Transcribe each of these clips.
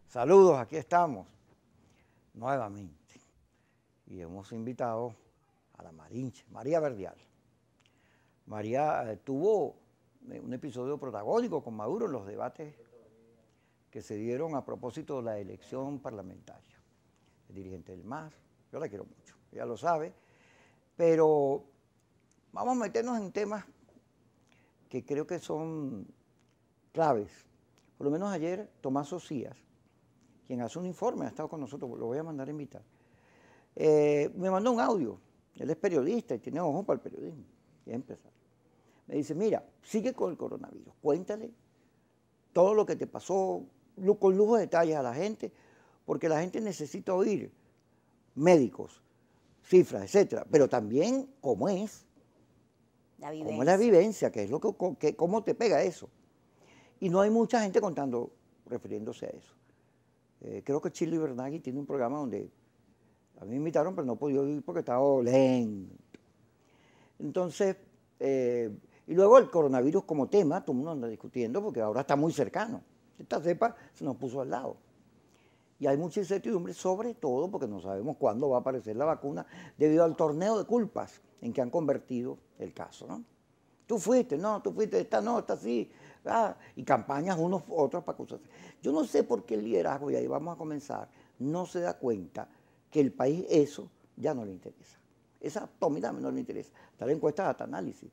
Saludos, aquí estamos nuevamente y hemos invitado a la Marinche, María Verdial. María tuvo un episodio protagónico con Maduro en los debates que se dieron a propósito de la elección parlamentaria. El dirigente del MAS, yo la quiero mucho, ella lo sabe, pero vamos a meternos en temas que creo que son claves. Por lo menos ayer Tomás Socias, quien hace un informe, ha estado con nosotros, lo voy a mandar a invitar, me mandó un audio. Él es periodista y tiene ojo para el periodismo, y es empresario. Me dice, mira, sigue con el coronavirus, cuéntale todo lo que te pasó, con lujo de detalles a la gente, porque la gente necesita oír médicos, cifras, etcétera, pero también cómo es la vivencia, que es lo cómo te pega eso. Y no hay mucha gente contando, refiriéndose a eso. Creo que Chili Bernaghi tiene un programa donde a mí me invitaron, pero no he podido ir porque estaba lento. Entonces, y luego el coronavirus como tema, todo el mundo anda discutiendo porque ahora está muy cercano. Esta cepa se nos puso al lado. Y hay mucha incertidumbre, sobre todo porque no sabemos cuándo va a aparecer la vacuna debido al torneo de culpas en que han convertido el caso, ¿no? Tú fuiste, esta no, esta sí. Y campañas unos otros para acusarse. Yo no sé por qué el liderazgo, y ahí vamos a comenzar, no se da cuenta que el país eso ya no le interesa. Esa tómida no le interesa. Está la encuesta de Data Análisis.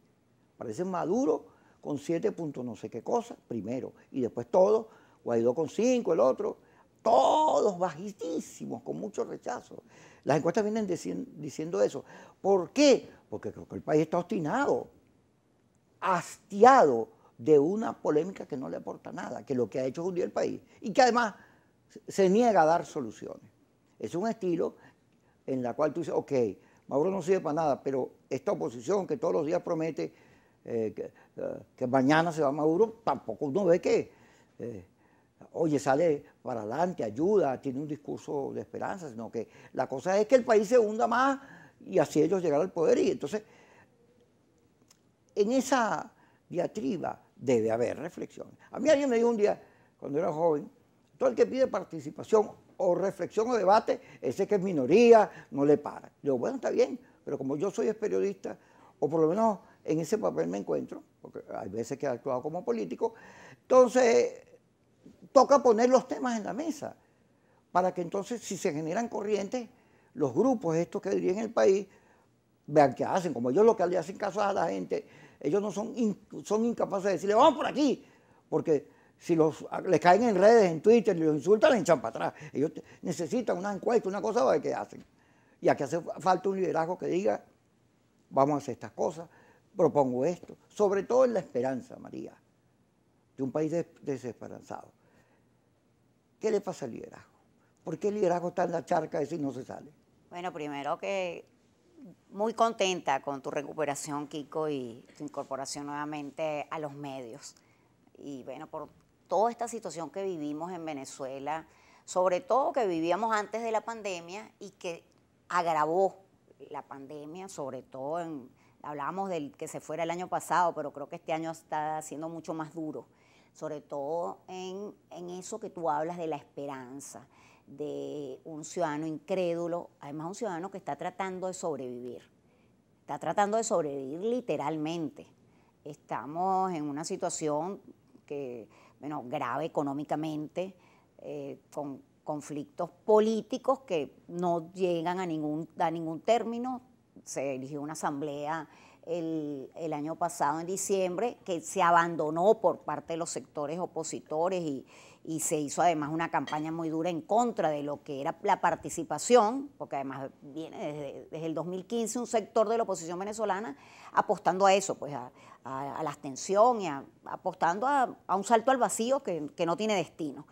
Parece Maduro con 7 puntos no sé qué cosa, primero, y después todos, Guaidó con 5, el otro, todos bajísimos, con mucho rechazo. Las encuestas vienen diciendo eso. ¿Por qué? Porque creo que el país está obstinado, hastiado de una polémica que no le aporta nada, que lo que ha hecho es hundir el país y que además se niega a dar soluciones. Es un estilo en la cual tú dices, ok, Maduro no sirve para nada, pero esta oposición que todos los días promete que mañana se va Maduro, tampoco uno ve que, oye, sale para adelante, ayuda, tiene un discurso de esperanza, sino que la cosa es que el país se hunda más y así ellos llegan al poder. Y entonces, en esa diatriba debe haber reflexión. A mí alguien me dijo un día, cuando era joven, todo el que pide participación o reflexión o debate, ese que es minoría, no le para. Yo, bueno, está bien, pero como yo soy periodista, o por lo menos en ese papel me encuentro, porque hay veces que he actuado como político, entonces toca poner los temas en la mesa, para que entonces si se generan corrientes, los grupos estos que dirigen el país, vean qué hacen, como ellos lo que le hacen caso a la gente, ellos no son incapaces de decirle, vamos por aquí, porque si les caen en redes, en Twitter, los insultan, les echan para atrás. Ellos necesitan una encuesta, una cosa, a ver qué hacen. Y aquí hace falta un liderazgo que diga, vamos a hacer estas cosas, propongo esto, sobre todo en la esperanza, María, de un país desesperanzado. ¿Qué le pasa al liderazgo? ¿Por qué el liderazgo está en la charca esa y no se sale? Bueno, primero que muy contenta con tu recuperación, Kiko, y tu incorporación nuevamente a los medios. Y bueno, por toda esta situación que vivimos en Venezuela, sobre todo que vivíamos antes de la pandemia y que agravó la pandemia, sobre todo hablábamos del que se fuera el año pasado, pero creo que este año está siendo mucho más duro, sobre todo en eso que tú hablas de la esperanza, de un ciudadano incrédulo, además un ciudadano que está tratando de sobrevivir literalmente. Estamos en una situación que, bueno, grave económicamente, con conflictos políticos que no llegan a ningún término. Se eligió una asamblea el año pasado, en diciembre, que se abandonó por parte de los sectores opositores y se hizo además una campaña muy dura en contra de lo que era la participación, porque además viene desde el 2015 un sector de la oposición venezolana apostando a eso, pues a la abstención y apostando a un salto al vacío que no tiene destino.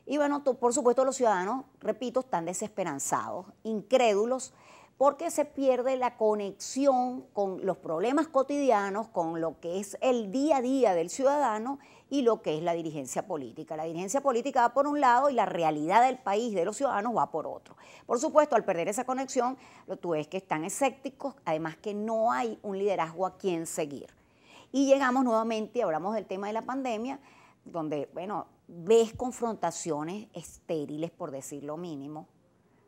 Y bueno, por supuesto los ciudadanos, repito, están desesperanzados, incrédulos, porque se pierde la conexión con los problemas cotidianos, con lo que es el día a día del ciudadano y lo que es la dirigencia política. La dirigencia política va por un lado y la realidad del país, de los ciudadanos, va por otro. Por supuesto, al perder esa conexión, tú ves que están escépticos, además que no hay un liderazgo a quien seguir. Y llegamos nuevamente, hablamos del tema de la pandemia, donde, bueno, ves confrontaciones estériles, por decir lo mínimo,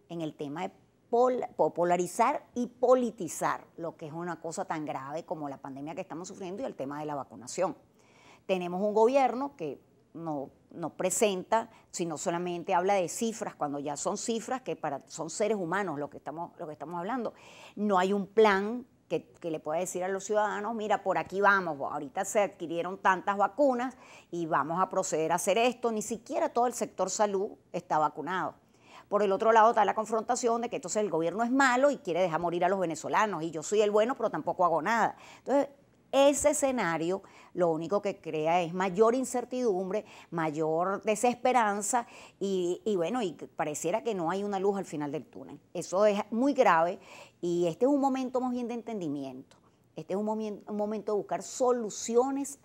en el tema de polarizar y politizar lo que es una cosa tan grave como la pandemia que estamos sufriendo y el tema de la vacunación. Tenemos un gobierno que no presenta, sino solamente habla de cifras, cuando ya son cifras que son seres humanos lo que estamos hablando. No hay un plan que le pueda decir a los ciudadanos, mira, por aquí vamos, ahorita se adquirieron tantas vacunas y vamos a proceder a hacer esto. Ni siquiera todo el sector salud está vacunado. Por el otro lado está la confrontación de que entonces el gobierno es malo y quiere dejar morir a los venezolanos y yo soy el bueno pero tampoco hago nada. Entonces, ese escenario lo único que crea es mayor incertidumbre, mayor desesperanza y bueno, y pareciera que no hay una luz al final del túnel. Eso es muy grave y este es un momento más bien de entendimiento. Este es un momento de buscar soluciones.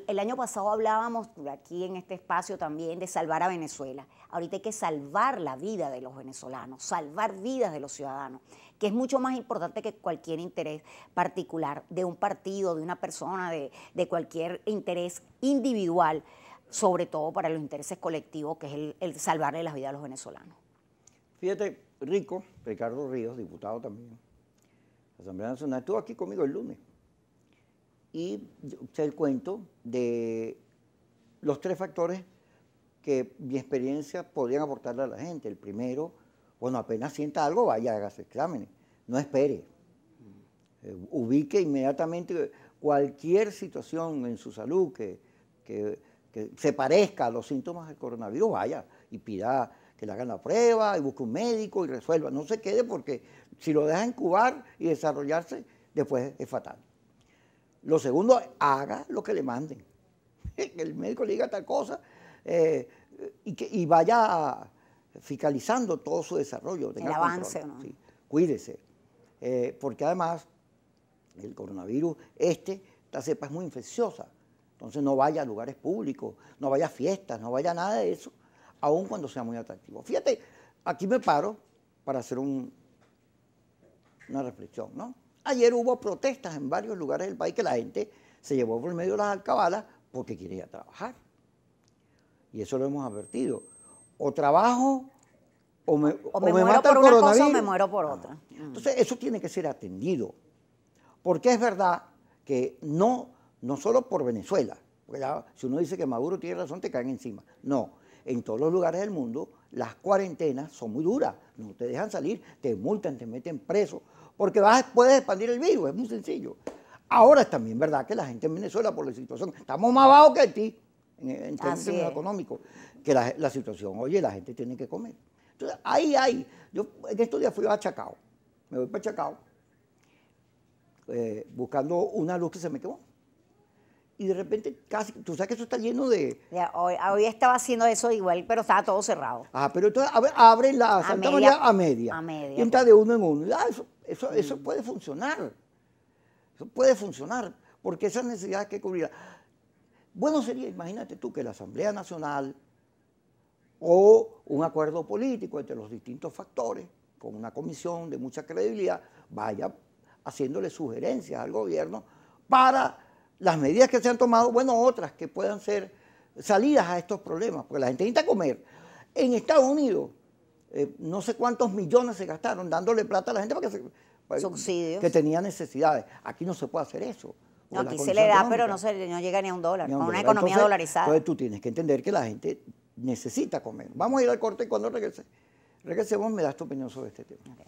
El año pasado hablábamos aquí en este espacio también de salvar a Venezuela. Ahorita hay que salvar la vida de los venezolanos, salvar vidas de los ciudadanos, que es mucho más importante que cualquier interés particular de un partido, de una persona, de cualquier interés individual, sobre todo para los intereses colectivos, que es el salvarle las vidas a los venezolanos. Fíjate, Ricardo Ríos, diputado también, la Asamblea Nacional, estuvo aquí conmigo el lunes y yo eché el cuento de los 3 factores que mi experiencia podrían aportarle a la gente. El primero, bueno, apenas sienta algo, vaya, hágase exámenes, no espere. Ubique inmediatamente cualquier situación en su salud que se parezca a los síntomas del coronavirus, vaya y pida que le hagan la prueba y busque un médico y resuelva. No se quede porque si lo deja incubar y desarrollarse, después es fatal. Lo segundo, haga lo que le manden. Que el médico le diga tal cosa y vaya fiscalizando todo su desarrollo. El avance, ¿no? Sí, cuídese. Porque además el coronavirus, esta cepa es muy infecciosa. Entonces no vaya a lugares públicos, no vaya a fiestas, no vaya a nada de eso, aun cuando sea muy atractivo. Fíjate, aquí me paro para hacer una reflexión, ¿no? Ayer hubo protestas en varios lugares del país que la gente se llevó por medio de las alcabalas porque quiere ir a trabajar. Y eso lo hemos advertido. O trabajo o me muero por una cosa o me muero por otra. Entonces eso tiene que ser atendido. Porque es verdad que no solo por Venezuela, porque ya, si uno dice que Maduro tiene razón, te caen encima. No, en todos los lugares del mundo las cuarentenas son muy duras, no te dejan salir, te multan, te meten preso, porque puedes expandir el virus, es muy sencillo. Ahora es también verdad que la gente en Venezuela, por la situación, estamos más bajos que Haití, en términos económicos, que la situación, oye, la gente tiene que comer. Entonces, yo en estos días fui a Chacao, me voy para Chacao, buscando una luz que se me quemó. Y de repente, casi, tú sabes que eso está lleno de... Ya, hoy estaba haciendo eso igual, pero estaba todo cerrado. Pero entonces abren la Santa María a media. A media. Y entra de uno en uno. Eso puede funcionar. Eso puede funcionar, porque esas necesidades hay que cubrir. Bueno sería, imagínate tú, que la Asamblea Nacional o un acuerdo político entre los distintos factores, con una comisión de mucha credibilidad, vaya haciéndole sugerencias al gobierno para las medidas que se han tomado, bueno, otras que puedan ser salidas a estos problemas, porque la gente necesita comer. En Estados Unidos, no sé cuántos millones se gastaron dándole plata a la gente para subsidios, que tenía necesidades. Aquí no se puede hacer eso. No, aquí se le da, pero no llega ni a $1, con una economía dolarizada. Entonces tú tienes que entender que la gente necesita comer. Vamos a ir al corte y cuando regresemos me das tu opinión sobre este tema. Okay.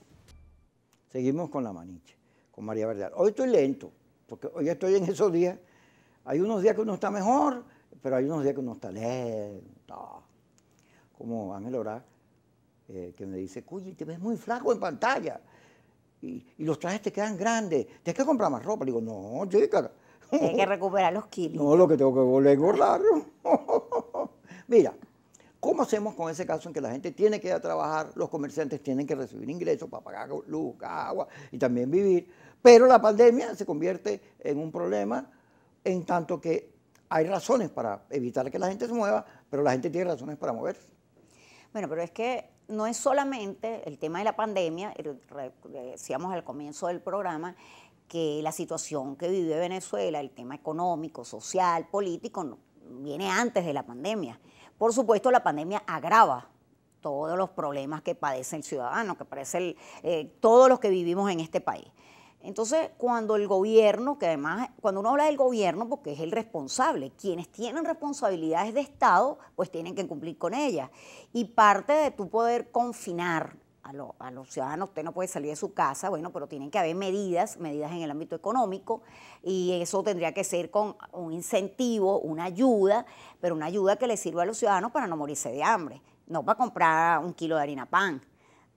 Seguimos con la Maninche, con María Verdial. Hoy estoy lento, porque hoy estoy en esos días. Hay unos días que uno está mejor, pero hay unos días que uno está lento. Como Ángel Orá, que me dice, cuy, te ves muy flaco en pantalla. Y los trajes te quedan grandes. Tienes que comprar más ropa. Le digo, no, chica. Tienes que recuperar los kilos. No, lo que tengo que volver a engordar. Mira, ¿cómo hacemos con ese caso en que la gente tiene que ir a trabajar, los comerciantes tienen que recibir ingresos para pagar luz, agua y también vivir? Pero la pandemia se convierte en un problema en tanto que hay razones para evitar que la gente se mueva, pero la gente tiene razones para moverse. Bueno, pero es que no es solamente el tema de la pandemia, decíamos al comienzo del programa, que la situación que vive Venezuela, el tema económico, social, político, viene antes de la pandemia, por supuesto, la pandemia agrava todos los problemas que padece el ciudadano, que padece todos los que vivimos en este país. Entonces, cuando el gobierno, que además, cuando uno habla del gobierno, porque es el responsable, quienes tienen responsabilidades de Estado, pues tienen que cumplir con ellas. Y parte de tu poder confinar a los ciudadanos, usted no puede salir de su casa, bueno, pero tienen que haber medidas en el ámbito económico, y eso tendría que ser con un incentivo, una ayuda, pero una ayuda que le sirva a los ciudadanos para no morirse de hambre, no para comprar un kilo de harina pan,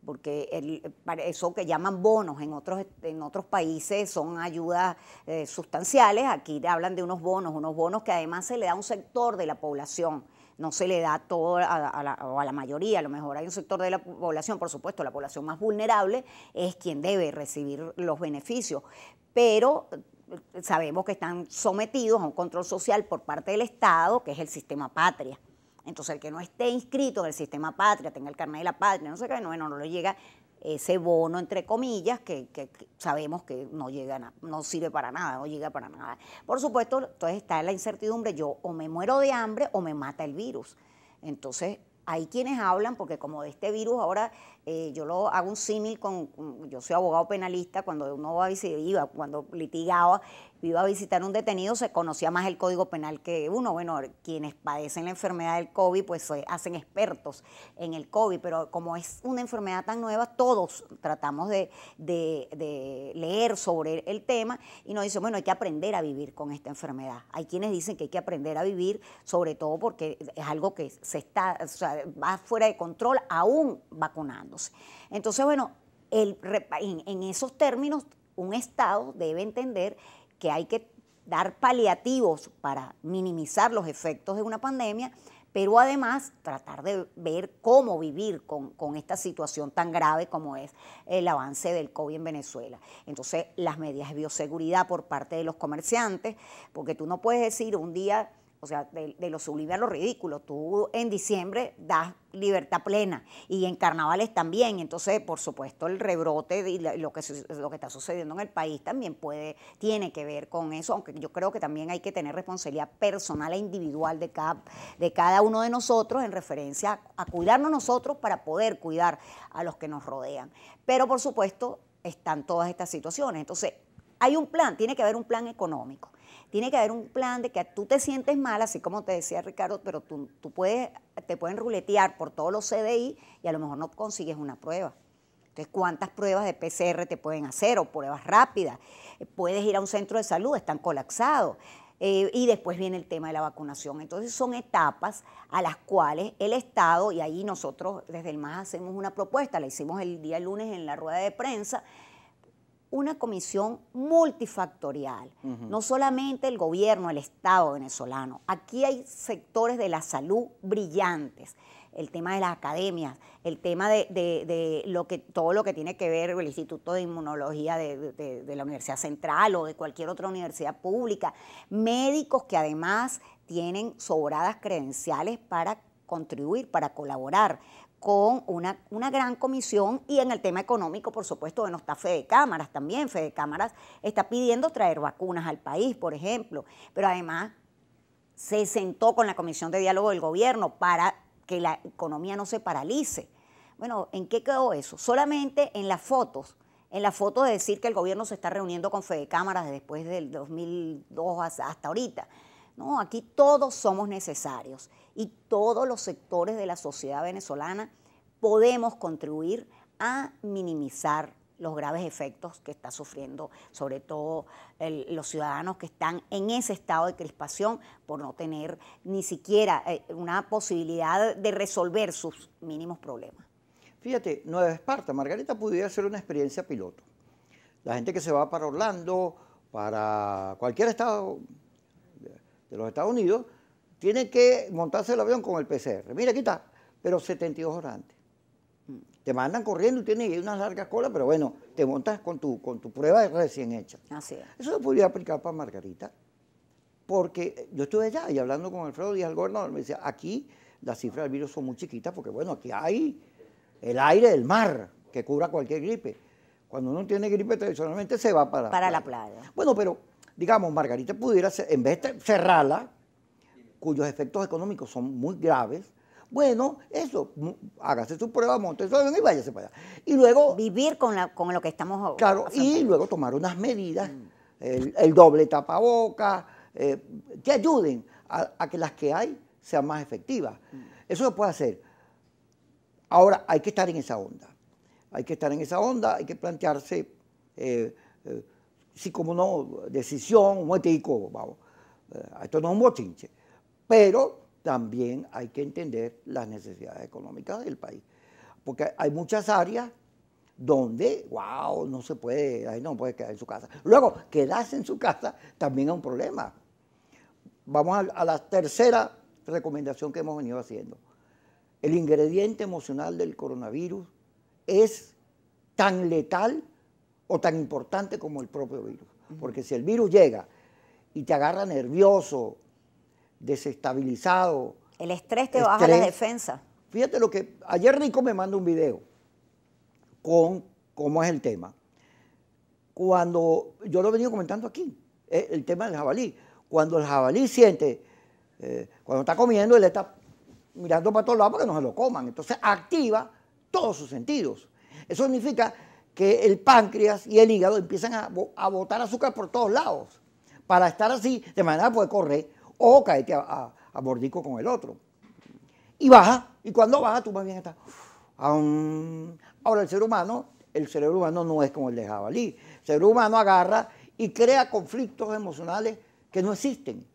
porque eso que llaman bonos en otros países son ayudas sustanciales. Aquí hablan de unos bonos que además se le da a un sector de la población, no se le da todo a la mayoría. A lo mejor hay un sector de la población, por supuesto, la población más vulnerable es quien debe recibir los beneficios, pero sabemos que están sometidos a un control social por parte del Estado, que es el sistema patria. Entonces, el que no esté inscrito en el sistema patria, tenga el carnet de la patria, no sé qué, bueno, no le llega ese bono, entre comillas, que sabemos que no llega no sirve para nada, no llega para nada. Por supuesto, entonces está la incertidumbre, yo o me muero de hambre o me mata el virus. Entonces, hay quienes hablan, porque como de este virus ahora, yo lo hago un símil yo soy abogado penalista, cuando uno cuando litigaba, iba a visitar un detenido, se conocía más el Código Penal que uno. Bueno, quienes padecen la enfermedad del COVID, pues se hacen expertos en el COVID, pero como es una enfermedad tan nueva, todos tratamos de leer sobre el tema, y nos dicen, bueno, hay que aprender a vivir con esta enfermedad. Hay quienes dicen que hay que aprender a vivir, sobre todo porque es algo que va fuera de control, aún vacunándose. Entonces, bueno, en esos términos, un Estado debe entender que hay que dar paliativos para minimizar los efectos de una pandemia, pero además tratar de ver cómo vivir con esta situación tan grave como es el avance del COVID en Venezuela. Entonces, las medidas de bioseguridad por parte de los comerciantes, porque tú no puedes decir un día, o sea, de lo sublime a lo ridículo. Tú en diciembre das libertad plena y en carnavales también. Entonces, por supuesto, el rebrote y lo que está sucediendo en el país también tiene que ver con eso, aunque yo creo que también hay que tener responsabilidad personal e individual de cada uno de nosotros en referencia a cuidarnos nosotros para poder cuidar a los que nos rodean. Pero, por supuesto, están todas estas situaciones. Entonces, hay un plan, tiene que haber un plan económico. Tiene que haber un plan de que tú te sientes mal, así como te decía Ricardo, pero te pueden ruletear por todos los CDI y a lo mejor no consigues una prueba. Entonces, ¿cuántas pruebas de PCR te pueden hacer o pruebas rápidas? Puedes ir a un centro de salud, están colapsados. Y después viene el tema de la vacunación. Entonces, son etapas a las cuales el Estado, y ahí nosotros desde el MAS hacemos una propuesta, la hicimos el día lunes en la rueda de prensa, una comisión multifactorial, no solamente el gobierno, el Estado venezolano. Aquí hay sectores de la salud brillantes, el tema de las academias, el tema de todo lo que tiene que ver con el Instituto de Inmunología de la Universidad Central o de cualquier otra universidad pública, médicos que además tienen sobradas credenciales para contribuir, para colaborar con una gran comisión. Y en el tema económico, por supuesto, bueno, está Fede Cámaras también. Fede Cámaras está pidiendo traer vacunas al país, por ejemplo, pero además se sentó con la Comisión de Diálogo del Gobierno para que la economía no se paralice. Bueno, ¿en qué quedó eso? Solamente en las fotos de decir que el gobierno se está reuniendo con Fede Cámaras después del 2002 hasta ahorita. No, aquí todos somos necesarios y todos los sectores de la sociedad venezolana podemos contribuir a minimizar los graves efectos que está sufriendo, sobre todo los ciudadanos que están en ese estado de crispación por no tener ni siquiera una posibilidad de resolver sus mínimos problemas. Fíjate, Nueva Esparta, Margarita, pudiera ser una experiencia piloto. La gente que se va para Orlando, para cualquier estado de los Estados Unidos, tiene que montarse el avión con el PCR. Mira, aquí está, pero 72 horas antes. Te mandan corriendo y tienes unas largas colas, pero bueno, te montas con tu prueba recién hecha. Así es. Eso se podría aplicar para Margarita, porque yo estuve allá y hablando con Alfredo Díaz, el gobernador, me decía, aquí las cifras del virus son muy chiquitas, porque bueno, aquí hay el aire del mar que cubra cualquier gripe. Cuando uno tiene gripe, tradicionalmente se va para la playa. Bueno, pero digamos, Margarita pudiera, en vez de cerrarla, cuyos efectos económicos son muy graves, bueno, eso, hágase su prueba, monte su avión y váyase para allá. Y luego... Vivir con lo que estamos Claro, afrontando. y luego tomar unas medidas, el doble tapaboca, que ayuden a que las que hay sean más efectivas. Eso se puede hacer. Ahora, hay que estar en esa onda. Hay que estar en esa onda, hay que plantearse, sí, como no, decisión, un momentico, vamos. Esto no es un bochinche. Pero también hay que entender las necesidades económicas del país. Porque hay muchas áreas donde, wow, no se puede, ahí no puede quedar en su casa. Luego, quedarse en su casa también es un problema. Vamos a la tercera recomendación que hemos venido haciendo. El ingrediente emocional del coronavirus es tan letal o tan importante como el propio virus. Porque si el virus llega y te agarra nervioso, desestabilizado. El estrés te baja las defensas. Fíjate lo que, ayer Rico me manda un video con cómo es el tema. Cuando, yo lo he venido comentando aquí, el tema del jabalí. Cuando el jabalí siente, cuando está comiendo, él está mirando para todos lados para que no se lo coman. Entonces activa todos sus sentidos. Eso significa que el páncreas y el hígado empiezan a botar azúcar por todos lados para estar así, de manera que puede correr o caerte a mordico con el otro. Y baja, y cuando baja tú más bien estás... Ahora el cerebro humano no es como el de jabalí. El cerebro humano agarra y crea conflictos emocionales que no existen.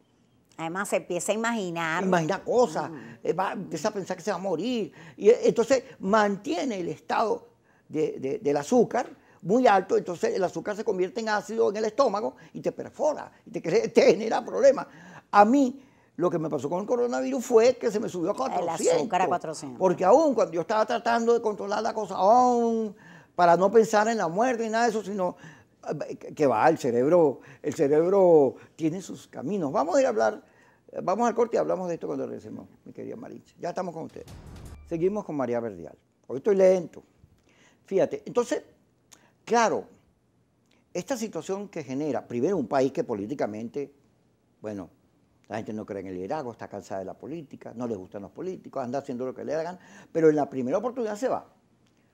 Además se empieza a imaginar. Imagina cosas, empieza a pensar que se va a morir. Y entonces mantiene el estado del azúcar muy alto, entonces el azúcar se convierte en ácido en el estómago y te perfora, y te genera problemas. A mí, lo que me pasó con el coronavirus fue que se me subió a 400. El azúcar a 400. Porque aún cuando yo estaba tratando de controlar la cosa, aún para no pensar en la muerte ni nada de eso, sino que va, el cerebro tiene sus caminos. Vamos a ir a hablar, vamos al corte y hablamos de esto cuando regresemos, mi querida Maritza. Ya estamos con ustedes. Seguimos con María Verdial. Hoy estoy lento. Fíjate, entonces, claro, esta situación que genera, primero, un país que políticamente, bueno, la gente no cree en el liderazgo, está cansada de la política, no les gustan los políticos, anda haciendo lo que le hagan, pero en la primera oportunidad se va,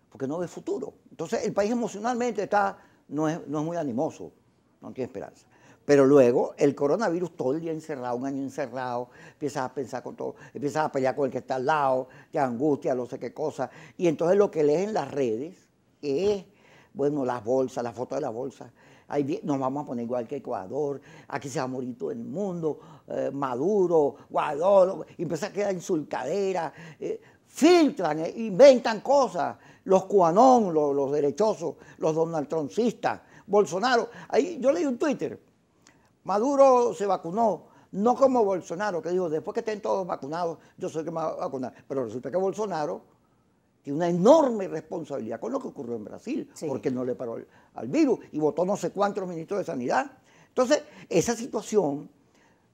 porque no ve futuro. Entonces el país emocionalmente no es muy animoso, no tiene esperanza. Pero luego el coronavirus, todo el día encerrado, un año encerrado, empiezas a pensar con todo, empiezas a pelear con el que está al lado, te angustia, no sé qué cosa. Y entonces lo que lees en las redes es, bueno, las bolsas, las fotos de las bolsas. Ahí nos vamos a poner igual que Ecuador, aquí se va a morir todo el mundo, Maduro, Guaidó, y empieza a quedar insultadera, filtran, inventan cosas, los QAnon, los derechosos, los Donald Trumpistas, Bolsonaro. Ahí yo leí un Twitter, Maduro se vacunó, no como Bolsonaro, que dijo, después que estén todos vacunados, yo soy el que me va a vacunar, pero resulta que Bolsonaro tiene una enorme responsabilidad con lo que ocurrió en Brasil, sí, porque él no le paró al virus y votó no sé cuántos ministros de Sanidad. Entonces, esa situación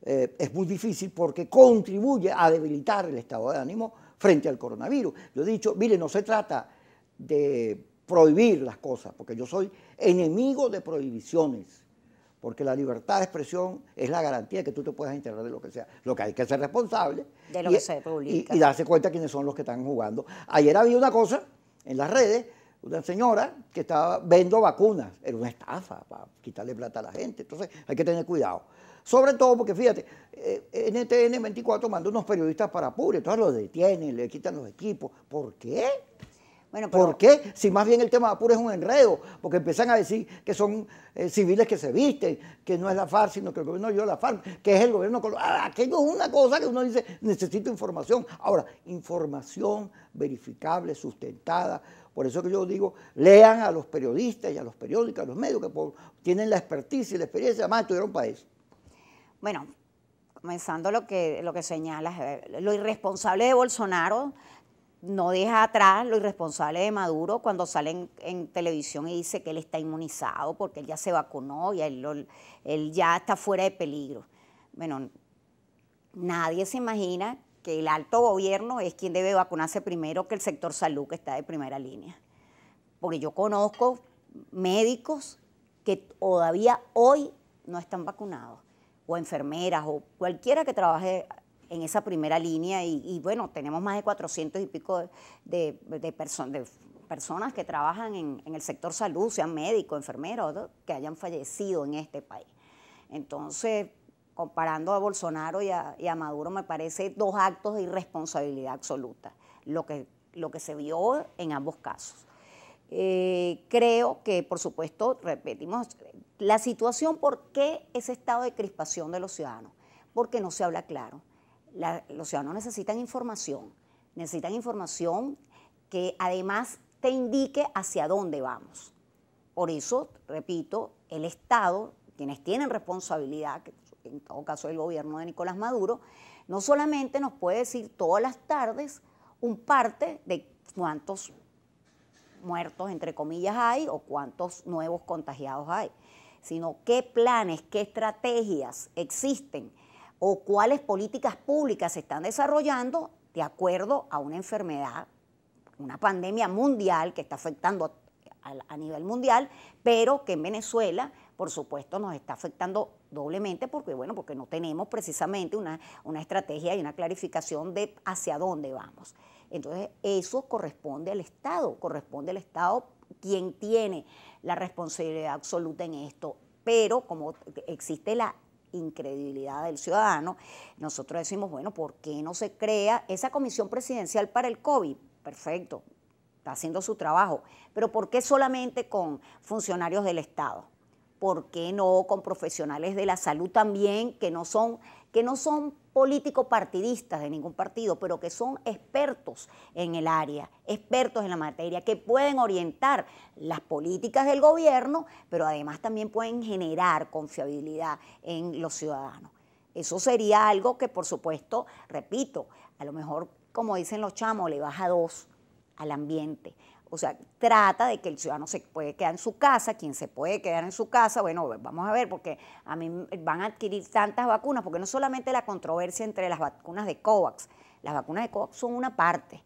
es muy difícil porque contribuye a debilitar el estado de ánimo frente al coronavirus. Yo he dicho, mire, no se trata de prohibir las cosas, porque yo soy enemigo de prohibiciones, porque la libertad de expresión es la garantía de que tú te puedas enterar de lo que sea. Lo que hay que ser responsable de lo que se publica. Y darse cuenta quiénes son los que están jugando. Ayer había una cosa en las redes, una señora que estaba vendiendo vacunas. Era una estafa para quitarle plata a la gente. Entonces hay que tener cuidado. Sobre todo porque, fíjate, NTN 24 mandó unos periodistas para Apure, entonces los detienen, le quitan los equipos. ¿Por qué? Bueno, ¿por qué? Si más bien el tema de Apure es un enredo, porque empiezan a decir que son civiles que se visten, que no es la FARC, sino que el gobierno dio la FARC, que es el gobierno... Aquello es una cosa que uno dice, necesito información. Ahora, información verificable, sustentada. Por eso que yo digo, lean a los periodistas y a los periódicos, a los medios que tienen la expertise y la experiencia, además estuvieron para eso. Bueno, comenzando lo que señalas, lo irresponsable de Bolsonaro no deja atrás lo irresponsable de Maduro cuando sale en televisión y dice que él está inmunizado porque él ya se vacunó y él ya está fuera de peligro. Bueno, nadie se imagina que el alto gobierno es quien debe vacunarse primero que el sector salud, que está de primera línea. Porque yo conozco médicos que todavía hoy no están vacunados, o enfermeras, o cualquiera que trabaje en esa primera línea y bueno, tenemos más de 400 y pico de personas que trabajan en el sector salud, sean médicos, enfermeros, ¿no?, que hayan fallecido en este país. Entonces, comparando a Bolsonaro y a Maduro, me parece dos actos de irresponsabilidad absoluta, lo que se vio en ambos casos. Creo que, por supuesto, repetimos, la situación, ¿por qué ese estado de crispación de los ciudadanos? Porque no se habla claro. Los ciudadanos necesitan información que además te indique hacia dónde vamos. Por eso, repito, el Estado, quienes tienen responsabilidad, que en todo caso el gobierno de Nicolás Maduro, no solamente nos puede decir todas las tardes un parte de cuántos muertos, entre comillas, hay o cuántos nuevos contagiados hay, sino qué planes, qué estrategias existen o cuáles políticas públicas se están desarrollando de acuerdo a una enfermedad, una pandemia mundial que está afectando a nivel mundial, pero que en Venezuela, por supuesto, nos está afectando doblemente porque no tenemos precisamente una estrategia y una clarificación de hacia dónde vamos. Entonces, eso corresponde al Estado quien tiene la responsabilidad absoluta en esto, pero como existe la incredibilidad del ciudadano, nosotros decimos, bueno, ¿por qué no se crea esa comisión presidencial para el COVID? Perfecto, está haciendo su trabajo, pero ¿por qué solamente con funcionarios del Estado? ¿Por qué no con profesionales de la salud también que no son políticos partidistas de ningún partido, pero que son expertos en el área, expertos en la materia, que pueden orientar las políticas del gobierno, pero además también pueden generar confiabilidad en los ciudadanos? Eso sería algo que, por supuesto, repito, a lo mejor, como dicen los chamos, le baja 2 al ambiente. O sea, trata de que el ciudadano se puede quedar en su casa, quien se puede quedar en su casa, bueno, vamos a ver, porque a mí van a adquirir tantas vacunas, porque no solamente la controversia entre las vacunas de COVAX, las vacunas de COVAX son una parte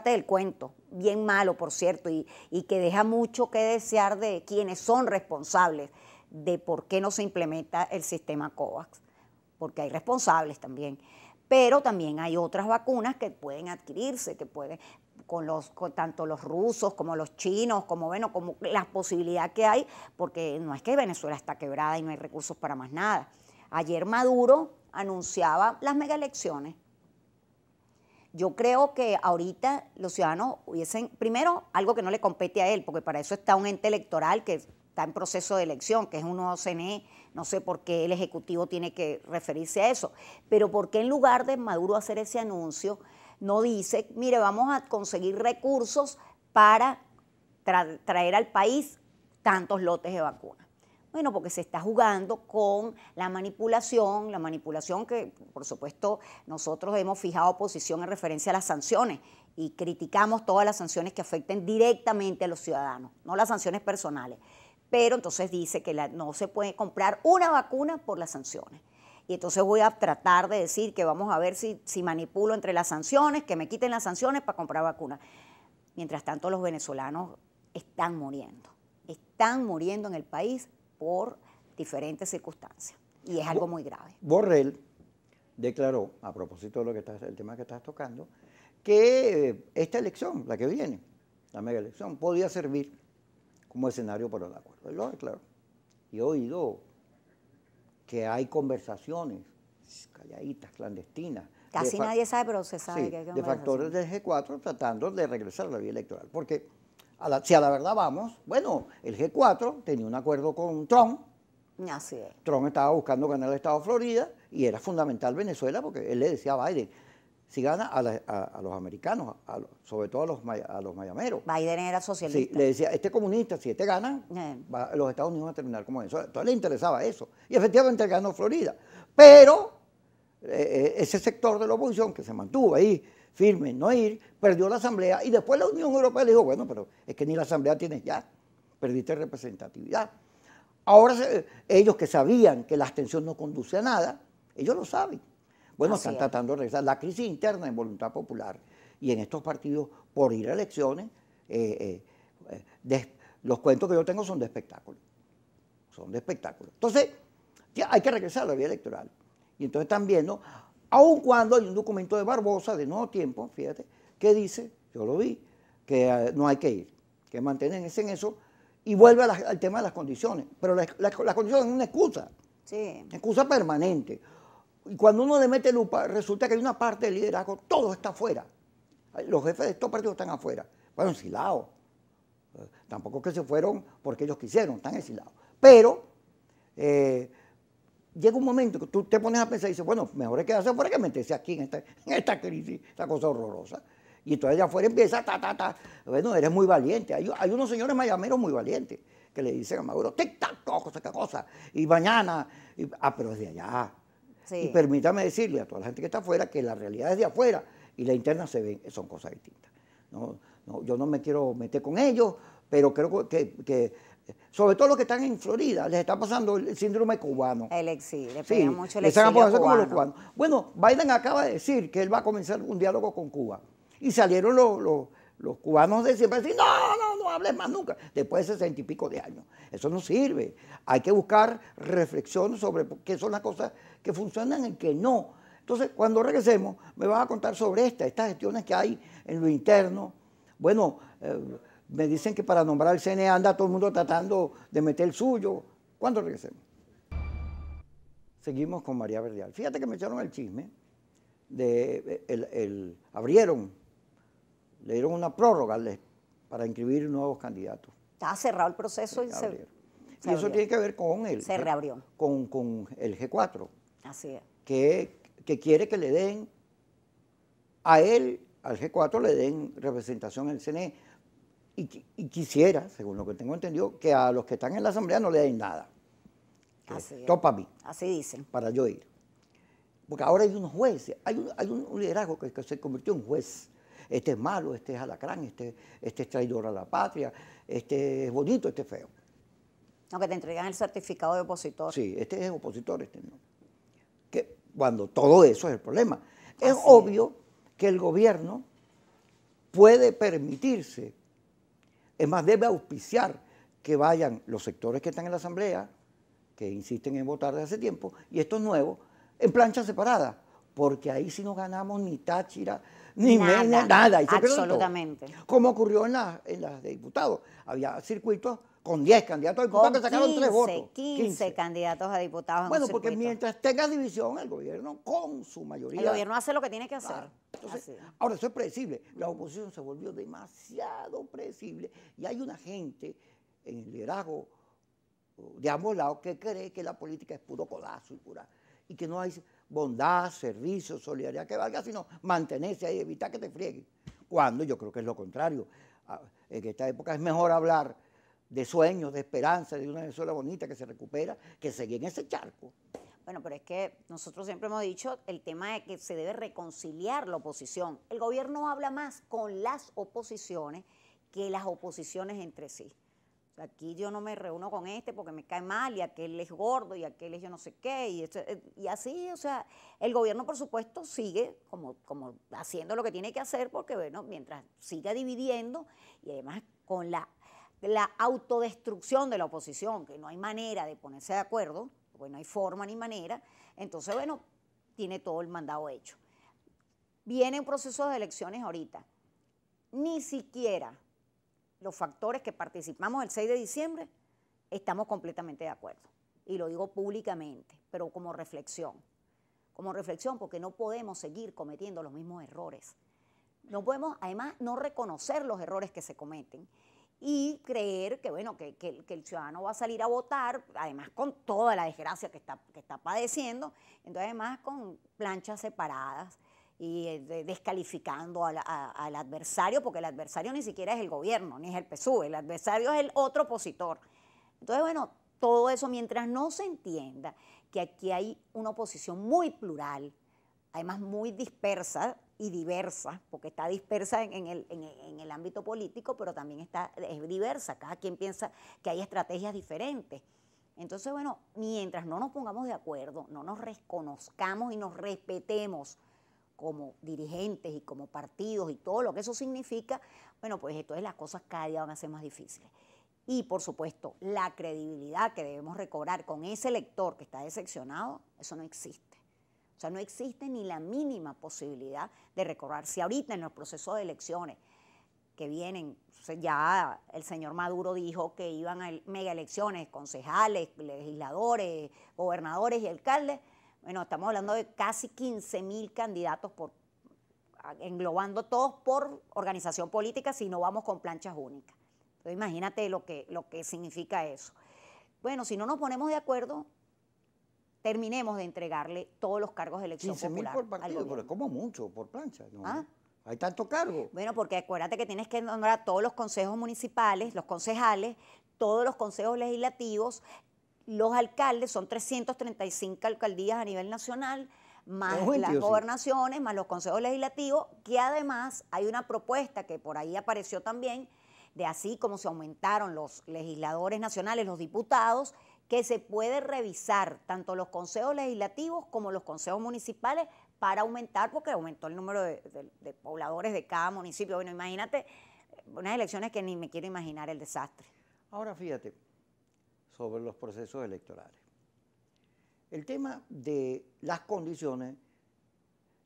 del cuento, bien malo, por cierto, y que deja mucho que desear de quienes son responsables de por qué no se implementa el sistema COVAX, porque hay responsables también. Pero también hay otras vacunas que pueden adquirirse, que pueden, con tanto los rusos como los chinos, como la posibilidad que hay, porque no es que Venezuela está quebrada y no hay recursos para más nada. Ayer Maduro anunciaba las megaelecciones. Yo creo que ahorita los ciudadanos hubiesen, primero, algo que no le compete a él, porque para eso está un ente electoral que está en proceso de elección, que es un nuevo CNE, no sé por qué el Ejecutivo tiene que referirse a eso, pero por qué en lugar de Maduro hacer ese anuncio, no dice, mire, vamos a conseguir recursos para traer al país tantos lotes de vacunas. Bueno, porque se está jugando con la manipulación que, por supuesto, nosotros hemos fijado posición en referencia a las sanciones y criticamos todas las sanciones que afecten directamente a los ciudadanos, no las sanciones personales. Pero entonces dice que no se puede comprar una vacuna por las sanciones. Y entonces voy a tratar de decir que vamos a ver si manipulo entre las sanciones, que me quiten las sanciones para comprar vacunas. Mientras tanto, los venezolanos están muriendo en el país por diferentes circunstancias. Y es algo muy grave. Borrell declaró, a propósito de el tema que estás tocando, que esta elección, la que viene, la mega elección, podía servir como escenario para el acuerdo. Él lo declaró. Y he oído que hay conversaciones calladitas, clandestinas. Casi nadie sabe, pero se sabe sí, que hay de factores del G4 tratando de regresar a la vía electoral. Porque si a la verdad vamos, bueno, el G4 tenía un acuerdo con Trump. Así es. Trump estaba buscando ganar el estado de Florida y era fundamental Venezuela porque él le decía a Biden, si gana a los americanos, sobre todo a los mayameros. Biden era socialista. Sí, le decía, este comunista, si este gana, los Estados Unidos van a terminar como Venezuela. Entonces le interesaba eso. Y efectivamente él ganó Florida. Pero ese sector de la oposición que se mantuvo ahí firme en no ir, perdió la asamblea y después la Unión Europea le dijo, bueno, pero es que ni la asamblea tienes ya, perdiste representatividad. Ahora ellos que sabían que la abstención no conduce a nada, ellos lo saben. Bueno, están tratando de regresar. La crisis interna en voluntad popular y en estos partidos por ir a elecciones, los cuentos que yo tengo son de espectáculo. Son de espectáculo. Entonces, hay que regresar a la vía electoral. Y entonces están viendo, Aun cuando hay un documento de Barbosa, de Nuevo Tiempo, fíjate, que dice, yo lo vi, que no hay que ir, que mantenerse en eso, y vuelve al tema de las condiciones. Pero las condiciones son una excusa, excusa permanente. Y cuando uno le mete lupa, resulta que hay una parte del liderazgo, todo está afuera. Los jefes de estos partidos están afuera. Bueno, exilados. Tampoco que se fueron porque ellos quisieron, están exilados. Pero llega un momento que tú te pones a pensar y dices, bueno, mejor es quedarse afuera que meterse aquí en esta crisis, esta cosa horrorosa. Y entonces allá afuera empieza, bueno, eres muy valiente. Hay unos señores mayameros muy valientes que le dicen a Maduro, tic-tac, cosa, qué cosa, y mañana, pero es de allá. Sí. Y permítame decirle a toda la gente que está afuera que la realidad es de afuera y la interna se ven, son cosas distintas. Yo no me quiero meter con ellos, pero creo que sobre todo los que están en Florida, les está pasando el síndrome cubano. El exilio, le pega mucho el exilio están pasando como los cubanos. Bueno, Biden acaba de decir que él va a comenzar un diálogo con Cuba. Y salieron los cubanos de siempre a decir, no hables más nunca, después de 60 y pico de años. Eso no sirve. Hay que buscar reflexión sobre qué son las cosas que funcionan y que no. Entonces, cuando regresemos, me vas a contar sobre estas gestiones que hay en lo interno. Bueno, me dicen que para nombrar el CNE anda todo el mundo tratando de meter el suyo. ¿Cuándo regresemos? Seguimos con María Verdial. Fíjate que me echaron el chisme le dieron una prórroga para inscribir nuevos candidatos. Estaba cerrado el proceso y y eso tiene que ver con se reabrió. Con el G4. Así es. Que quiere que le den a él, al G4, le den representación en el CNE. Y quisiera, según lo que tengo entendido, que a los que están en la Asamblea no le den nada. Todo para mí. Así dicen. Para yo ir. Porque ahora hay unos jueces, hay un liderazgo que se convirtió en juez. Este es malo, este es alacrán, este es traidor a la patria, este es bonito, este es feo. No, que te entregan el certificado de opositor. Sí, este es opositor, este no. Que cuando todo eso es el problema. Es obvio que el gobierno puede permitirse, es más, debe auspiciar que vayan los sectores que están en la Asamblea, que insisten en votar desde hace tiempo, y estos nuevos, en plancha separada, porque ahí sí no ganamos ni Táchira, ni nada. Absolutamente. Como ocurrió en las de diputados. Había circuitos con 10 candidatos a diputados que sacaron 3 votos. 15 candidatos a diputados. Bueno, porque mientras tenga división, el gobierno con su mayoría. El gobierno hace lo que tiene que hacer. Claro. Entonces, ahora, eso es predecible. La oposición se volvió demasiado predecible y hay una gente en el liderazgo de ambos lados que cree que la política es puro codazo y que no hay bondad, servicio, solidaridad que valga, sino mantenerse ahí, evitar que te frieguen. Cuando yo creo que es lo contrario. En esta época es mejor hablar de sueños, de esperanza, de una Venezuela bonita que se recupera, que seguir en ese charco. Bueno, pero es que nosotros siempre hemos dicho el tema de que se debe reconciliar la oposición. El gobierno habla más con las oposiciones que las oposiciones entre sí. Aquí yo no me reúno con este porque me cae mal y aquel es gordo y aquel es yo no sé qué y así, o sea, el gobierno por supuesto sigue como haciendo lo que tiene que hacer porque bueno, mientras siga dividiendo y además con la autodestrucción de la oposición, que no hay manera de ponerse de acuerdo, porque no hay forma ni manera, entonces bueno, tiene todo el mandado hecho. Viene un proceso de elecciones ahorita, ni siquiera los factores que participamos el 6 de diciembre, estamos completamente de acuerdo. Y lo digo públicamente, pero como reflexión porque no podemos seguir cometiendo los mismos errores. No podemos, además, no reconocer los errores que se cometen y creer que, bueno, que el ciudadano va a salir a votar, además con toda la desgracia que está padeciendo, entonces además con planchas separadas, y descalificando al adversario, porque el adversario ni siquiera es el gobierno, ni es el PSUV, el adversario es el otro opositor. Entonces, bueno, todo eso, mientras no se entienda que aquí hay una oposición muy plural, además muy dispersa y diversa, porque está dispersa en el ámbito político, pero también es diversa, cada quien piensa que hay estrategias diferentes. Entonces, bueno, mientras no nos pongamos de acuerdo, no nos reconozcamos y nos respetemos como dirigentes y como partidos y todo lo que eso significa, bueno, pues entonces las cosas cada día van a ser más difíciles. Y, por supuesto, la credibilidad que debemos recobrar con ese elector que está decepcionado, eso no existe. O sea, no existe ni la mínima posibilidad de recordar. Si ahorita en los procesos de elecciones que vienen, ya el señor Maduro dijo que iban a mega elecciones, concejales, legisladores, gobernadores y alcaldes, bueno, estamos hablando de casi 15.000 candidatos englobando todos por organización política, si no vamos con planchas únicas. Entonces imagínate lo que significa eso. Bueno, si no nos ponemos de acuerdo, terminemos de entregarle todos los cargos de elección 15.000 popular por partido, pero es como mucho por plancha. ¿No? Hay tanto cargo. Bueno, porque acuérdate que tienes que nombrar todos los consejos municipales, los concejales, todos los consejos legislativos, los alcaldes, son 335 alcaldías a nivel nacional, más las gobernaciones, más los consejos legislativos, que además hay una propuesta que por ahí apareció también, de así como se aumentaron los legisladores nacionales, los diputados, que se puede revisar tanto los consejos legislativos como los consejos municipales para aumentar, porque aumentó el número de pobladores de cada municipio. Bueno, imagínate unas elecciones que ni me quiero imaginar el desastre. Ahora fíjate, sobre los procesos electorales. El tema de las condiciones,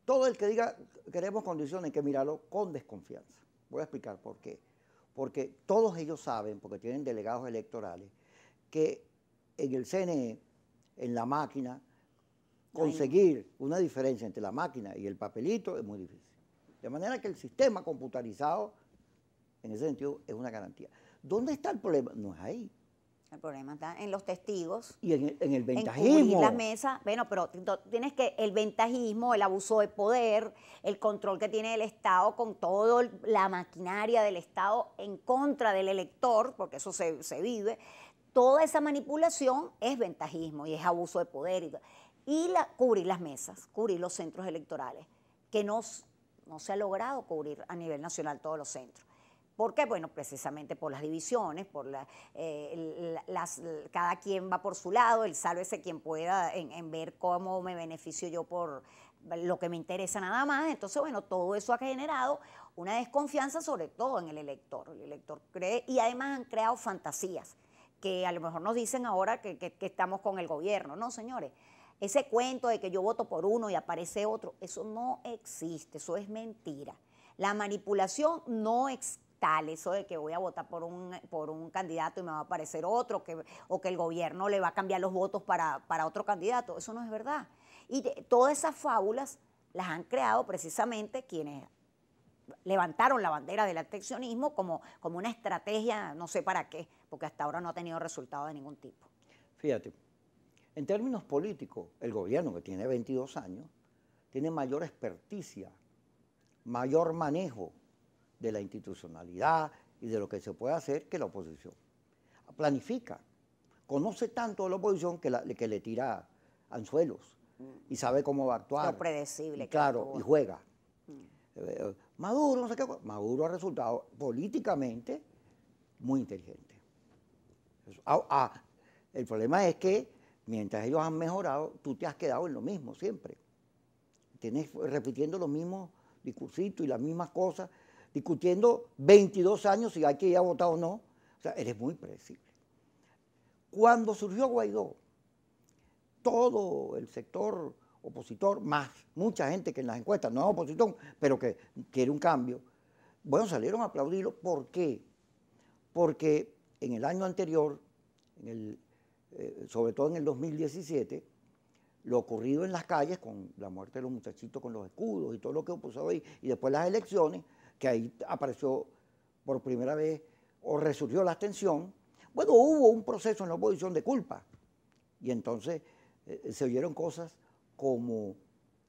todo el que diga queremos condiciones hay que mirarlo con desconfianza. Voy a explicar por qué. Porque todos ellos saben, porque tienen delegados electorales, que en el CNE, en la máquina, conseguir una diferencia entre la máquina y el papelito es muy difícil. De manera que el sistema computarizado, en ese sentido, es una garantía. ¿Dónde está el problema? No es ahí. El problema está en los testigos. Y en el ventajismo. En cubrir las mesas. Bueno, pero tienes que el ventajismo, el abuso de poder, el control que tiene el Estado con toda la maquinaria del Estado en contra del elector, porque eso se vive. Toda esa manipulación es ventajismo y es abuso de poder. Y cubrir las mesas, cubrir los centros electorales, que no se ha logrado cubrir a nivel nacional todos los centros. ¿Por qué? Bueno, precisamente por las divisiones, por cada quien va por su lado, el sálvese quien pueda en ver cómo me beneficio yo por lo que me interesa nada más. Entonces, bueno, todo eso ha generado una desconfianza, sobre todo en el elector. El elector cree, y además han creado fantasías, que a lo mejor nos dicen ahora que estamos con el gobierno. No, señores, ese cuento de que yo voto por uno y aparece otro, eso no existe, eso es mentira. La manipulación no existe. Tal, eso de que voy a votar por un candidato y me va a aparecer otro, o que el gobierno le va a cambiar los votos para otro candidato, eso no es verdad. Y todas esas fábulas las han creado precisamente quienes levantaron la bandera del abstencionismo como una estrategia, no sé para qué, porque hasta ahora no ha tenido resultado de ningún tipo. Fíjate, en términos políticos, el gobierno, que tiene 22 años, tiene mayor experticia, mayor manejo de la institucionalidad y de lo que se puede hacer que la oposición. Planifica, conoce tanto de la oposición que le tira anzuelos y sabe cómo va a actuar. Lo predecible. Y claro, y juega. Maduro, no sé qué, Maduro ha resultado políticamente muy inteligente. El problema es que mientras ellos han mejorado, tú te has quedado en lo mismo siempre. Tienes repitiendo los mismos discursitos y las mismas cosas, discutiendo 22 años si hay que ir a votar o no. O sea, eres muy predecible. Cuando surgió Guaidó, todo el sector opositor, más mucha gente que en las encuestas no es oposición, pero que quiere un cambio, bueno, salieron a aplaudirlo. ¿Por qué? Porque en el año anterior, sobre todo en el 2017, lo ocurrido en las calles con la muerte de los muchachitos con los escudos y todo lo que puso ahí, y después las elecciones, que ahí apareció por primera vez o resurgió la abstención, bueno, hubo un proceso en la oposición de culpa. Y entonces se oyeron cosas como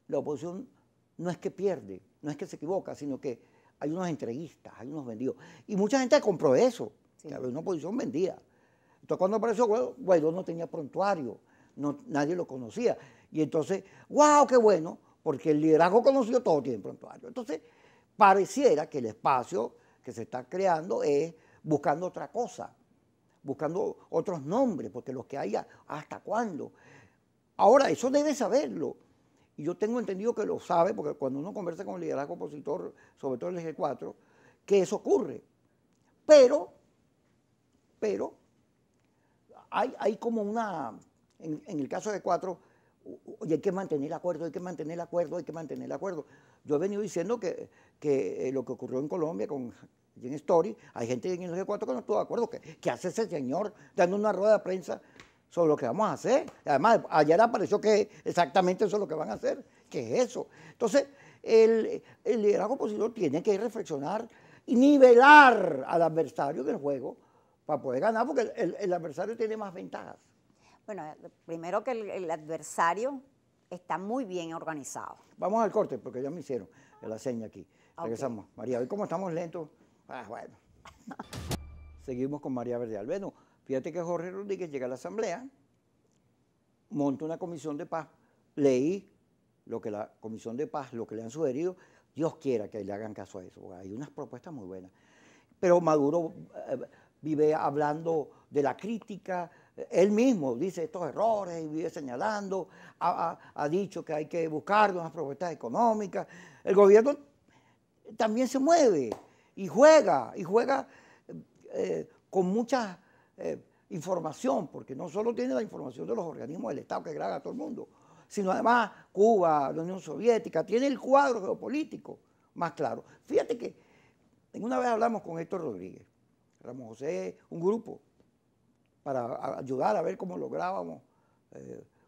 la oposición no es que pierde, no es que se equivoca, sino que hay unos entreguistas, hay unos vendidos. Y mucha gente compró eso, sí, que había una oposición vendida. Entonces cuando apareció Guaidó no tenía prontuario, nadie lo conocía. Y entonces, ¡wow, qué bueno! Porque el liderazgo conocido todo tiene prontuario. Entonces, pareciera que el espacio que se está creando es buscando otra cosa, buscando otros nombres, porque los que haya, ¿hasta cuándo? Ahora, eso debe saberlo. Y yo tengo entendido que lo sabe, porque cuando uno conversa con el liderazgo opositor, sobre todo el G4, que eso ocurre. Pero hay como en el caso de G4, oye, hay que mantener el acuerdo, hay que mantener el acuerdo, hay que mantener el acuerdo. Yo he venido diciendo que lo que ocurrió en Colombia con Jen Story, hay gente en el G4 que no estuvo de acuerdo. ¿Qué hace ese señor dando una rueda de prensa sobre lo que vamos a hacer? Además, ayer apareció que exactamente eso es lo que van a hacer. ¿Qué es eso? Entonces, el liderazgo opositor tiene que reflexionar y nivelar al adversario del juego para poder ganar, porque el adversario tiene más ventajas. Bueno, primero que el adversario está muy bien organizado. Vamos al corte, porque ya me hicieron la seña aquí. Okay. Regresamos. María, hoy como estamos lentos, bueno. Seguimos con María Verdial. Bueno, fíjate que Jorge Rodríguez llega a la Asamblea, monta una comisión de paz, leí lo que la comisión de paz, lo que le han sugerido, Dios quiera que le hagan caso a eso, porque hay unas propuestas muy buenas. Pero Maduro vive hablando de la crítica, él mismo dice estos errores y vive señalando, ha dicho que hay que buscar unas propuestas económicas. El gobierno también se mueve y juega con mucha información, porque no solo tiene la información de los organismos del Estado que graban a todo el mundo, sino además Cuba, la Unión Soviética, tiene el cuadro geopolítico más claro. Fíjate que una vez hablamos con Héctor Rodríguez, Ramón José, un grupo, para ayudar a ver cómo lográbamos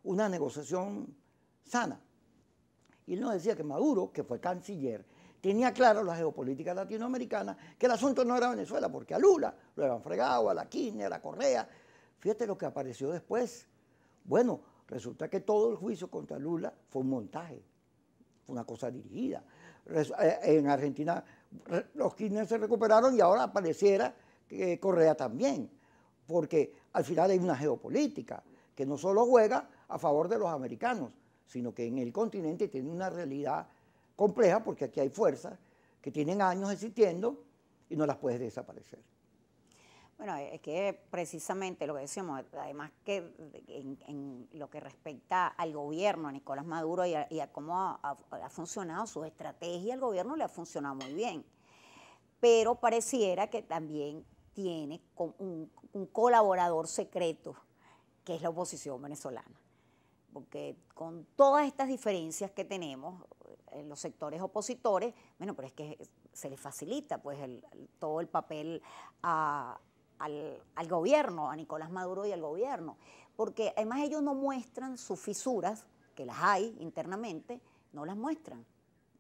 una negociación sana. Y él nos decía que Maduro, que fue canciller, tenía claro la geopolítica latinoamericana, que el asunto no era Venezuela, porque a Lula lo habían fregado, a la Kirchner, a la Correa. Fíjate lo que apareció después. Bueno, resulta que todo el juicio contra Lula fue un montaje, fue una cosa dirigida. En Argentina los Kirchner se recuperaron y ahora pareciera que Correa también, porque al final hay una geopolítica que no solo juega a favor de los americanos, sino que en el continente tiene una realidad compleja, porque aquí hay fuerzas que tienen años existiendo y no las puedes desaparecer. Bueno, es que precisamente lo que decíamos, además que en lo que respecta al gobierno, a Nicolás Maduro y a cómo ha funcionado su estrategia, el gobierno le ha funcionado muy bien, pero pareciera que también tiene un colaborador secreto, que es la oposición venezolana. Porque con todas estas diferencias que tenemos en los sectores opositores, bueno, pero es que se les facilita pues todo el papel al gobierno, a Nicolás Maduro y al gobierno, porque además ellos no muestran sus fisuras, que las hay internamente, no las muestran.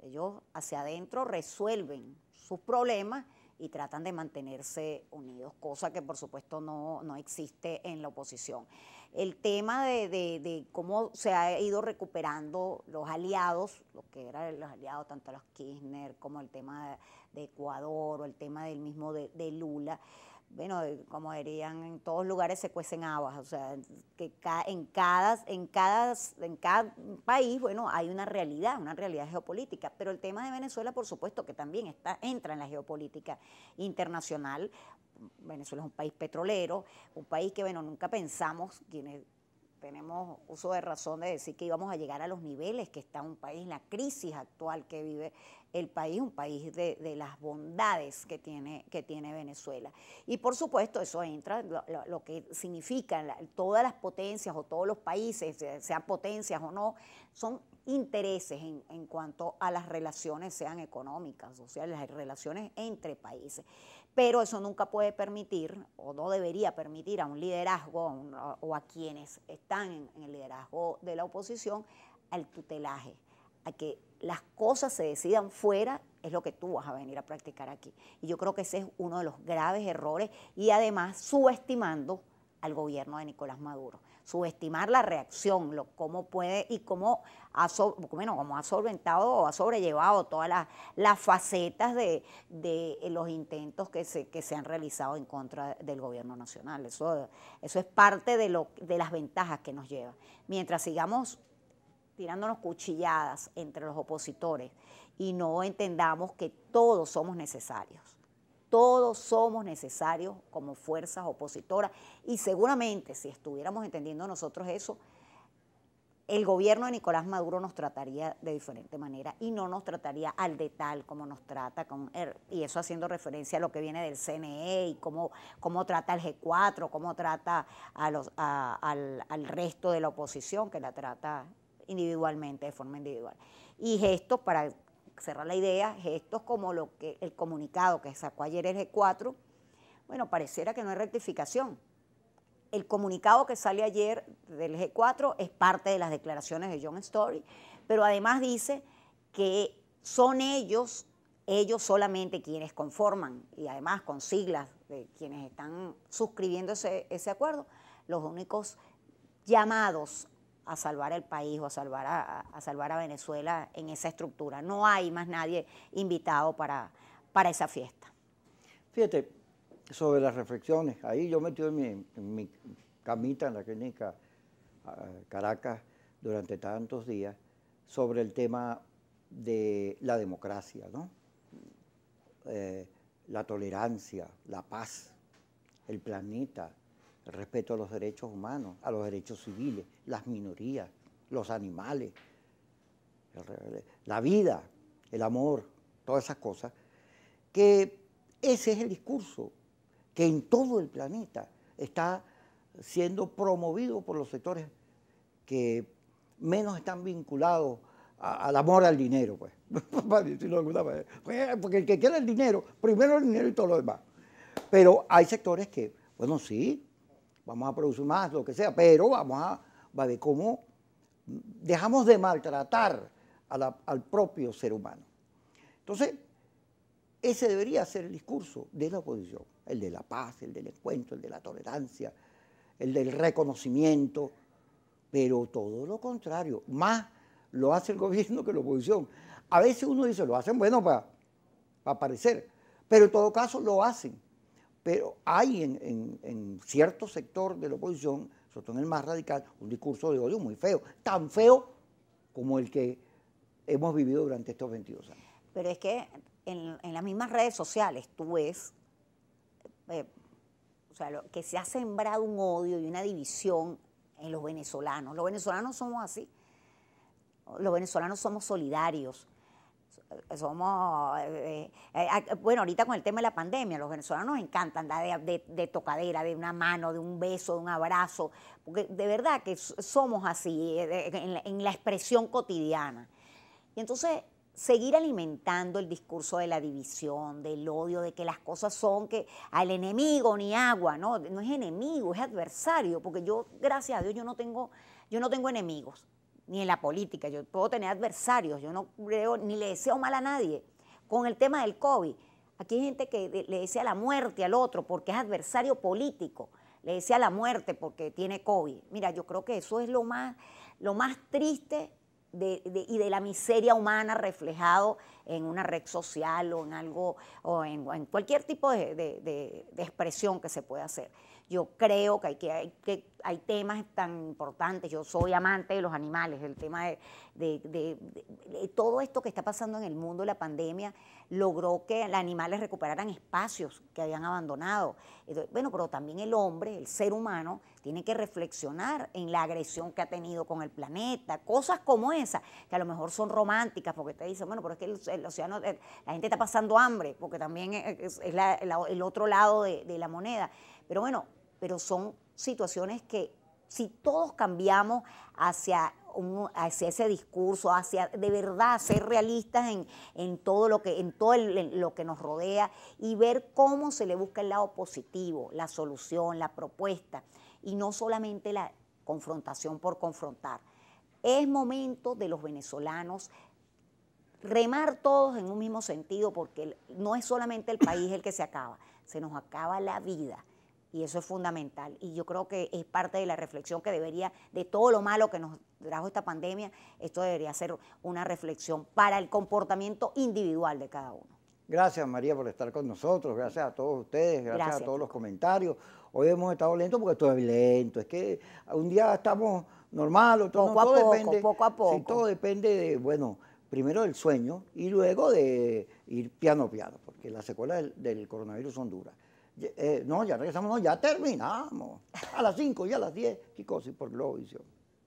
Ellos hacia adentro resuelven sus problemas y tratan de mantenerse unidos, cosa que por supuesto no existe en la oposición. El tema de cómo se ha ido recuperando los aliados, lo que eran los aliados, tanto los Kirchner como el tema de Ecuador o el tema del mismo de Lula, bueno, como dirían, en todos lugares se cuecen habas, o sea, que en cada país, bueno, hay una realidad geopolítica, pero el tema de Venezuela, por supuesto, que también entra en la geopolítica internacional. Venezuela es un país petrolero, un país que, bueno, nunca pensamos, quienes tenemos uso de razón de decir que íbamos a llegar a los niveles que está un país, la crisis actual que vive el país, un país de las bondades que tiene Venezuela. Y por supuesto eso entra, lo que significan todas las potencias o todos los países, sean potencias o no, son intereses en cuanto a las relaciones, sean económicas, o sea, las relaciones entre países. Pero eso nunca puede permitir, o no debería permitir a un liderazgo o a quienes están en el liderazgo de la oposición, al tutelaje, a que las cosas se decidan fuera, es lo que tú vas a venir a practicar aquí. Y yo creo que ese es uno de los graves errores, y además subestimando al gobierno de Nicolás Maduro. Subestimar la reacción, cómo puede y cómo ha solventado o ha sobrellevado todas las facetas de los intentos que se han realizado en contra del gobierno nacional. Eso es parte de las ventajas que nos lleva. Mientras sigamos tirándonos cuchilladas entre los opositores y no entendamos que todos somos necesarios. Todos somos necesarios como fuerzas opositoras, y seguramente si estuviéramos entendiendo nosotros eso, el gobierno de Nicolás Maduro nos trataría de diferente manera y no nos trataría al de tal como nos trata, y eso haciendo referencia a lo que viene del CNE y cómo trata al G4, cómo trata al resto de la oposición, que la trata individualmente, de forma individual. Y gestos, para cerrar la idea, gestos como el comunicado que sacó ayer el G4, bueno, pareciera que no hay rectificación. El comunicado que sale ayer del G4 es parte de las declaraciones de John Story, pero además dice que son ellos solamente quienes conforman, y además con siglas de quienes están suscribiendo ese acuerdo, los únicos llamados a salvar el país o a salvar a Venezuela en esa estructura. No hay más nadie invitado para esa fiesta. Fíjate, sobre las reflexiones, ahí yo metí en mi camita en la clínica Caracas durante tantos días, sobre el tema de la democracia, ¿no? La tolerancia, la paz, el planeta, el respeto a los derechos humanos, a los derechos civiles, las minorías, los animales, la vida, el amor, todas esas cosas, que ese es el discurso que en todo el planeta está siendo promovido por los sectores que menos están vinculados al amor al dinero, pues, para decirlo de alguna manera. Porque el que quiere el dinero, primero el dinero y todo lo demás. Pero hay sectores que, bueno, sí, vamos a producir más, lo que sea, pero vamos a ver cómo dejamos de maltratar al propio ser humano. Entonces, ese debería ser el discurso de la oposición, el de la paz, el del encuentro, el de la tolerancia, el del reconocimiento, pero todo lo contrario, más lo hace el gobierno que la oposición. A veces uno dice, lo hacen bueno para aparecer, pero en todo caso lo hacen. Pero hay en cierto sector de la oposición, sobre todo en el más radical, un discurso de odio muy feo, tan feo como el que hemos vivido durante estos 22 años. Pero es que en las mismas redes sociales tú ves o sea, que se ha sembrado un odio y una división en los venezolanos. Los venezolanos somos así. Los venezolanos somos solidarios. Somos, bueno, ahorita con el tema de la pandemia, los venezolanos nos encanta andar de tocadera, de una mano, de un beso, de un abrazo, porque de verdad que somos así, en la expresión cotidiana. Y entonces, seguir alimentando el discurso de la división, del odio, de que las cosas son que al enemigo ni agua, no es enemigo, es adversario, porque yo, gracias a Dios, yo no tengo enemigos, ni en la política, yo puedo tener adversarios, yo no creo, ni le deseo mal a nadie. Con el tema del COVID, aquí hay gente que le desea la muerte al otro porque es adversario político, le desea la muerte porque tiene COVID. Mira, yo creo que eso es lo más triste y de la miseria humana reflejado en una red social o en algo, o en cualquier tipo de expresión que se pueda hacer. Yo creo que hay temas tan importantes. Yo soy amante de los animales, el tema de todo esto que está pasando en el mundo, la pandemia, logró que los animales recuperaran espacios que habían abandonado. Entonces, bueno, pero también el hombre, el ser humano, tiene que reflexionar en la agresión que ha tenido con el planeta, cosas como esas, que a lo mejor son románticas, porque te dicen, bueno, pero es que el océano, la gente está pasando hambre, porque también es el otro lado de la moneda. Pero bueno, pero son situaciones que si todos cambiamos hacia ese discurso, hacia de verdad ser realistas en todo lo que nos rodea y ver cómo se le busca el lado positivo, la solución, la propuesta, y no solamente la confrontación por confrontar. Es momento de los venezolanos remar todos en un mismo sentido, porque no es solamente el país el que se acaba, se nos acaba la vida. Y eso es fundamental. Y yo creo que es parte de la reflexión que debería, de todo lo malo que nos trajo esta pandemia, esto debería ser una reflexión para el comportamiento individual de cada uno. Gracias, María, por estar con nosotros. Gracias a todos ustedes, gracias a todos los comentarios. Hoy hemos estado lentos porque esto es lento. Es que un día estamos normal, otro no. Poco a poco. Sí, todo depende de, bueno, primero del sueño y luego de ir piano a piano, porque las secuelas del coronavirus son duras. No, ya regresamos, no, ya terminamos. A las 5 y a las 10, Kikosi por Globovisión.